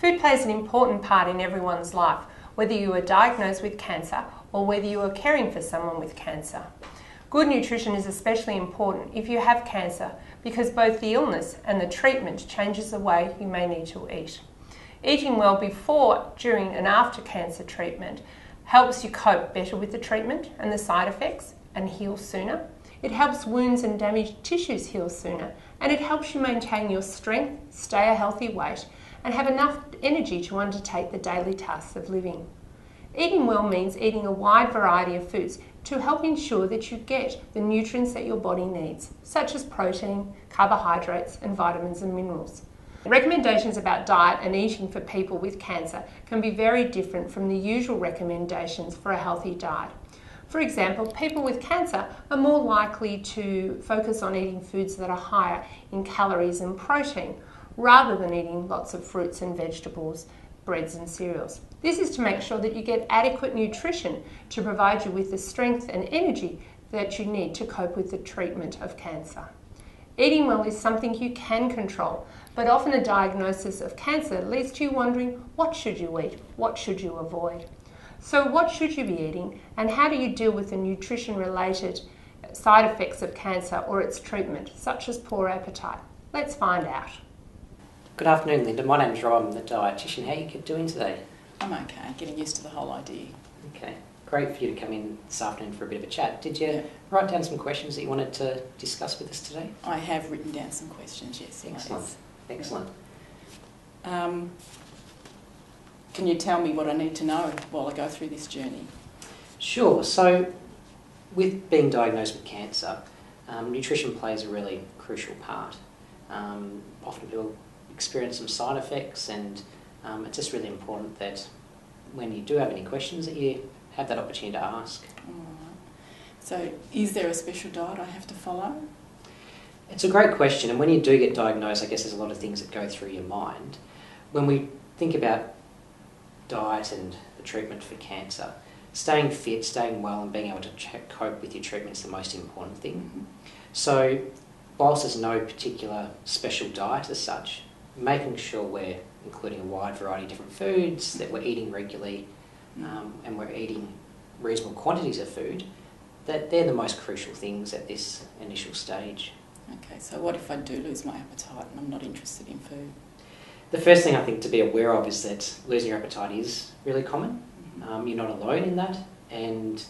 Food plays an important part in everyone's life, whether you are diagnosed with cancer or whether you are caring for someone with cancer. Good nutrition is especially important if you have cancer because both the illness and the treatment changes the way you may need to eat. Eating well before, during and after cancer treatment helps you cope better with the treatment and the side effects and heal sooner. It helps wounds and damaged tissues heal sooner, and it helps you maintain your strength, stay a healthy weight and have enough energy to undertake the daily tasks of living. Eating well means eating a wide variety of foods to help ensure that you get the nutrients that your body needs, such as protein, carbohydrates and vitamins and minerals. Recommendations about diet and eating for people with cancer can be very different from the usual recommendations for a healthy diet. For example, people with cancer are more likely to focus on eating foods that are higher in calories and protein, rather than eating lots of fruits and vegetables, breads and cereals. This is to make sure that you get adequate nutrition to provide you with the strength and energy that you need to cope with the treatment of cancer. Eating well is something you can control, but often a diagnosis of cancer leads to you wondering, what should you eat? What should you avoid? So what should you be eating, and how do you deal with the nutrition-related side effects of cancer or its treatment, such as poor appetite? Let's find out. Good afternoon, Linda. My name's Rob. I'm the dietitian. How are you doing today? I'm okay, getting used to the whole idea. Okay, great for you to come in this afternoon for a bit of a chat. Did you write down some questions that you wanted to discuss with us today? I have written down some questions, yes. Excellent, excellent. Can you tell me what I need to know while I go through this journey? Sure. So, with being diagnosed with cancer, nutrition plays a really crucial part. Often people experience some side effects, and it's just really important that when you do have any questions that you have that opportunity to ask. All right. So is there a special diet I have to follow? It's a great question, and when you do get diagnosed, I guess there's a lot of things that go through your mind. When we think about diet and the treatment for cancer, staying fit, staying well and being able to cope with your treatment is the most important thing. Mm-hmm. So whilst there's no particular special diet as such, making sure we're including a wide variety of different foods, that we're eating regularly, and we're eating reasonable quantities of food, that they're the most crucial things at this initial stage. Okay, so what if I do lose my appetite and I'm not interested in food? The first thing I think to be aware of is that losing your appetite is really common. Mm-hmm. You're not alone in that, and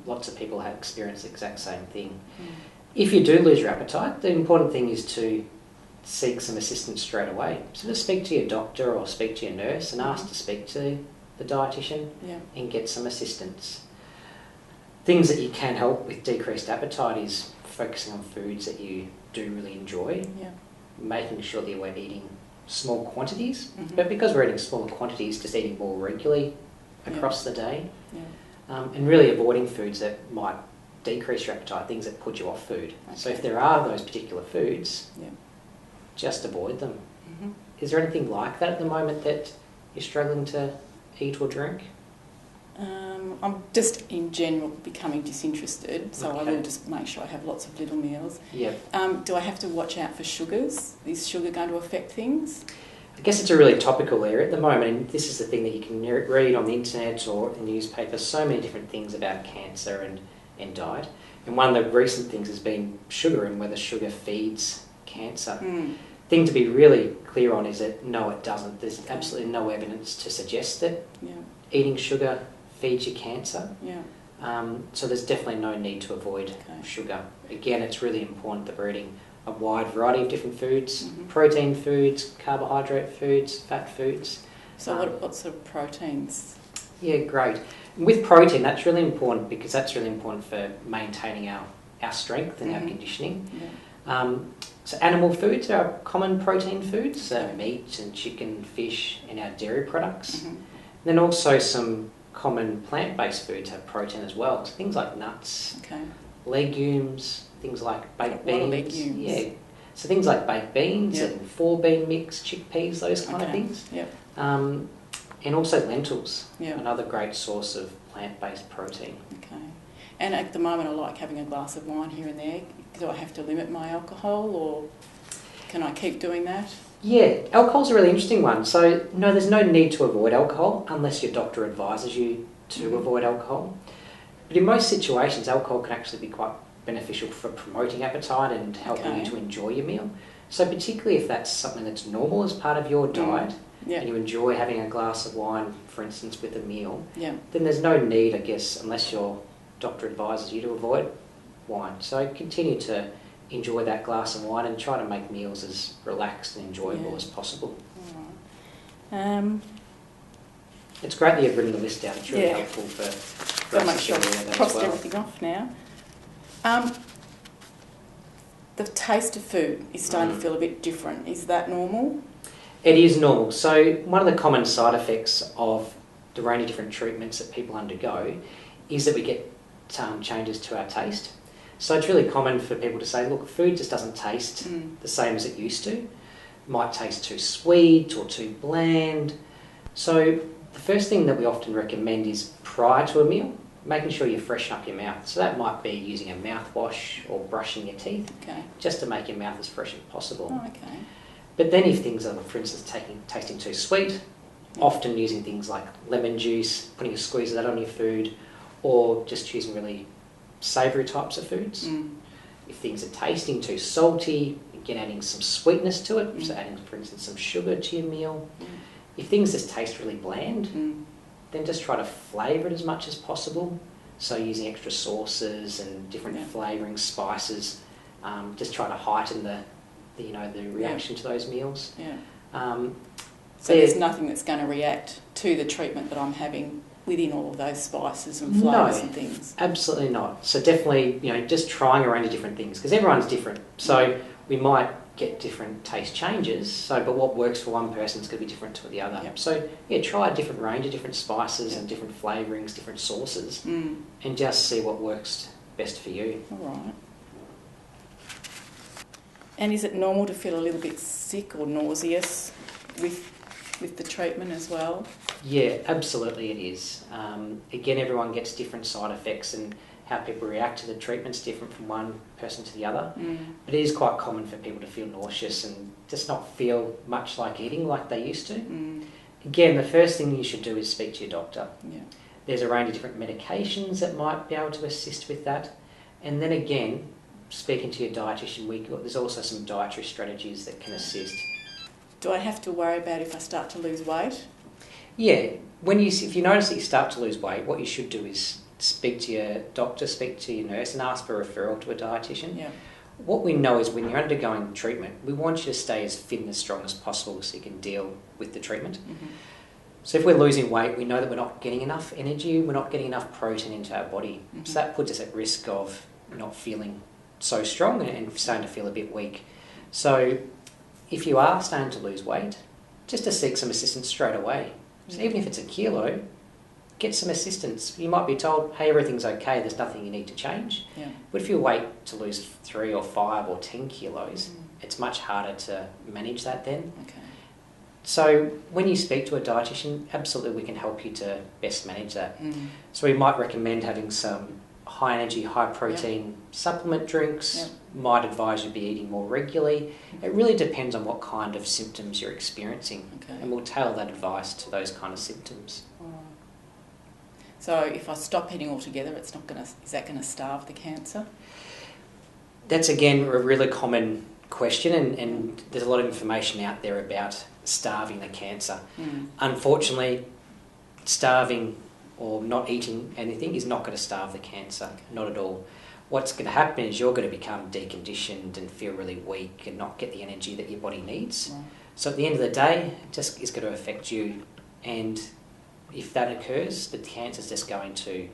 lots of people have experienced the exact same thing. Mm. If you do lose your appetite, the important thing is to seek some assistance straight away. So just speak to your doctor or speak to your nurse and ask to speak to the dietitian and get some assistance. Things that you can help with decreased appetite is focusing on foods that you do really enjoy, making sure that we're eating small quantities, but because we're eating smaller quantities, just eating more regularly across the day, and really avoiding foods that might decrease your appetite, things that put you off food. Okay. So if there are those particular foods, just avoid them. Mm-hmm. Is there anything like that at the moment that you're struggling to eat or drink? I'm just in general becoming disinterested, so I will just make sure I have lots of little meals. Yep. Do I have to watch out for sugars? Is sugar going to affect things? I guess it's a really topical area at the moment, and this is the thing that you can read on the internet or the newspaper, so many different things about cancer and diet. And one of the recent things has been sugar and whether sugar feeds cancer. Thing to be really clear on is that no, it doesn't. There's absolutely no evidence to suggest that eating sugar feeds you cancer. So there's definitely no need to avoid sugar. Again, it's really important that we're eating a wide variety of different foods, protein foods, carbohydrate foods, fat foods. So what sort of proteins? Yeah, great. With protein, that's really important because that's really important for maintaining our strength and our conditioning. So animal foods are common protein foods, so meat and chicken, fish and our dairy products. And then also some common plant-based foods have protein as well. So things like nuts, legumes, things like baked beans. Legumes. Yeah. So things like baked beans and 4-bean mix, chickpeas, those kind of things. And also lentils, another great source of plant-based protein. Okay. And at the moment I like having a glass of wine here and there. Do I have to limit my alcohol or can I keep doing that? Yeah, alcohol's a really interesting one. So, no, there's no need to avoid alcohol unless your doctor advises you to avoid alcohol. But in most situations, alcohol can actually be quite beneficial for promoting appetite and helping you to enjoy your meal. So particularly if that's something that's normal as part of your diet and you enjoy having a glass of wine, for instance, with a meal, then there's no need, I guess, unless your doctor advises you to avoid wine. So continue to enjoy that glass of wine and try to make meals as relaxed and enjoyable as possible. It's great that you've written the list down. It's really helpful for I'll make sure I've crossed everything off now. The taste of food is starting to feel a bit different. Is that normal? It is normal. So one of the common side effects of the range of different treatments that people undergo is that we get changes to our taste. So it's really common for people to say, look, food just doesn't taste the same as it used to. It might taste too sweet or too bland. So the first thing that we often recommend is prior to a meal, making sure you freshen up your mouth. So that might be using a mouthwash or brushing your teeth, just to make your mouth as fresh as possible. But then if things are, for instance, tasting too sweet, often using things like lemon juice, putting a squeeze of that on your food, or just choosing really savoury types of foods. If things are tasting too salty, again adding some sweetness to it, so adding, for instance, some sugar to your meal. If things just taste really bland, then just try to flavour it as much as possible. So using extra sauces and different flavouring spices, just try to heighten the reaction to those meals. So there's nothing that's going to react to the treatment that I'm having within all of those spices and flavours and things? Absolutely not. So definitely, just trying a range of different things, because everyone's different. So we might get different taste changes, but what works for one person is going to be different to the other. So try a different range of different spices and different flavourings, different sauces, and just see what works best for you. All right. And is it normal to feel a little bit sick or nauseous with the treatment as well? Yeah, absolutely it is. Again, everyone gets different side effects, and how people react to the treatment's different from one person to the other. But it is quite common for people to feel nauseous and just not feel much like eating like they used to. Again, the first thing you should do is speak to your doctor. There's a range of different medications that might be able to assist with that. And then again, speaking to your dietitian, there's also some dietary strategies that can assist. Do I have to worry about if I start to lose weight? Yeah, if you notice that you start to lose weight, what you should do is speak to your doctor, speak to your nurse, and ask for a referral to a dietitian. What we know is when you're undergoing treatment, we want you to stay as fit and as strong as possible so you can deal with the treatment. So if we're losing weight, we know that we're not getting enough energy, we're not getting enough protein into our body. So that puts us at risk of not feeling so strong and starting to feel a bit weak. So if you are starting to lose weight, just to seek some assistance straight away. So even if it's a kilo, get some assistance. You might be told, hey, everything's okay, there's nothing you need to change. But if you wait to lose 3 or 5 or 10 kilos, it's much harder to manage that then. So when you speak to a dietitian, absolutely we can help you to best manage that. So we might recommend having some high energy, high protein supplement drinks, might advise you be eating more regularly. It really depends on what kind of symptoms you're experiencing, and we'll tailor that advice to those kind of symptoms. So if I stop eating altogether, is that going to starve the cancer? That's again a really common question, and there's a lot of information out there about starving the cancer. Unfortunately, starving or not eating anything is not going to starve the cancer, not at all. What's going to happen is you're going to become deconditioned and feel really weak and not get the energy that your body needs. So at the end of the day, it just is going to affect you, and if that occurs, the cancer's just going to,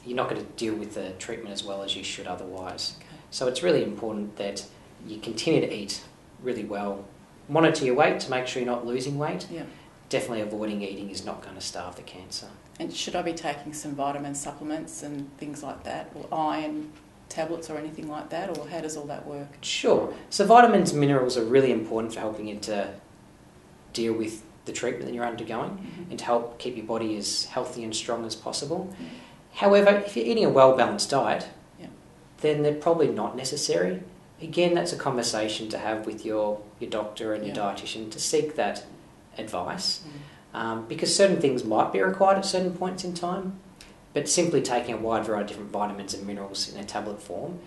you're not going to deal with the treatment as well as you should otherwise. So it's really important that you continue to eat really well, monitor your weight to make sure you're not losing weight. Definitely avoiding eating is not going to starve the cancer. And should I be taking some vitamin supplements and things like that, or iron tablets or anything like that, or how does all that work? Sure. So vitamins and minerals are really important for helping you to deal with the treatment that you're undergoing and to help keep your body as healthy and strong as possible. However, if you're eating a well-balanced diet, then they're probably not necessary. again, that's a conversation to have with your doctor and your dietitian to seek that advice, because certain things might be required at certain points in time, but simply taking a wide variety of different vitamins and minerals in a tablet form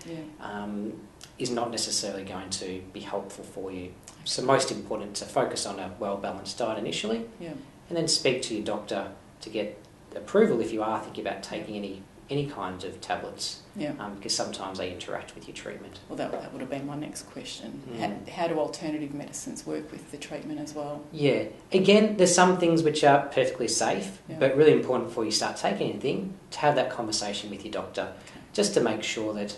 is not necessarily going to be helpful for you. So most important to focus on a well-balanced diet initially, and then speak to your doctor to get approval if you are thinking about taking any kind of tablets, because sometimes they interact with your treatment. Well, that would have been my next question. How do alternative medicines work with the treatment as well? Yeah, again, there's some things which are perfectly safe, but really important before you start taking anything to have that conversation with your doctor, just to make sure that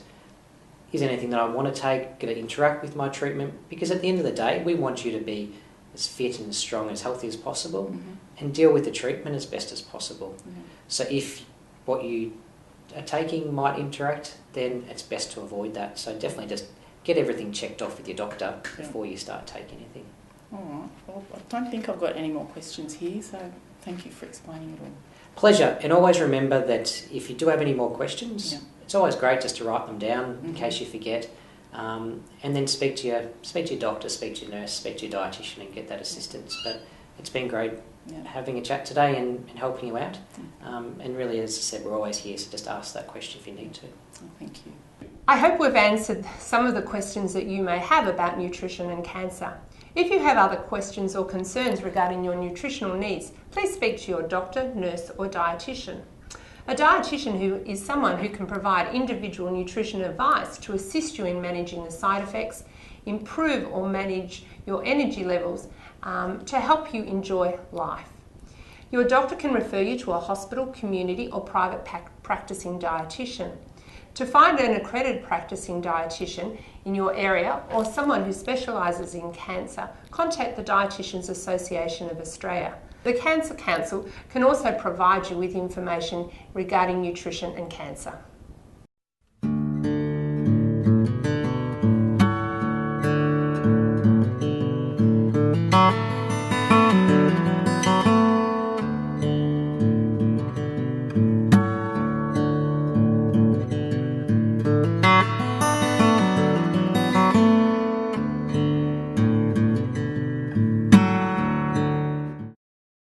is anything that I want to take going to interact with my treatment, because at the end of the day, we want you to be as fit and as strong and as healthy as possible, and deal with the treatment as best as possible. So if what you are taking might interact, then it's best to avoid that. So definitely just get everything checked off with your doctor before you start taking anything. All right. Well, I don't think I've got any more questions here, so thank you for explaining it all. Pleasure. And always remember that if you do have any more questions, it's always great just to write them down in case you forget, and then speak to your doctor, speak to your nurse, speak to your dietitian and get that assistance. But it's been great having a chat today and helping you out. And really, as I said, we're always here, so just ask that question if you need to. Oh, thank you. I hope we've answered some of the questions that you may have about nutrition and cancer. If you have other questions or concerns regarding your nutritional needs, please speak to your doctor, nurse or dietitian. A dietitian who is someone who can provide individual nutrition advice to assist you in managing the side effects, improve or manage your energy levels, to help you enjoy life. Your doctor can refer you to a hospital, community or private practicing dietitian. To find an accredited practicing dietitian in your area or someone who specialises in cancer, contact the Dietitians Association of Australia. The Cancer Council can also provide you with information regarding nutrition and cancer.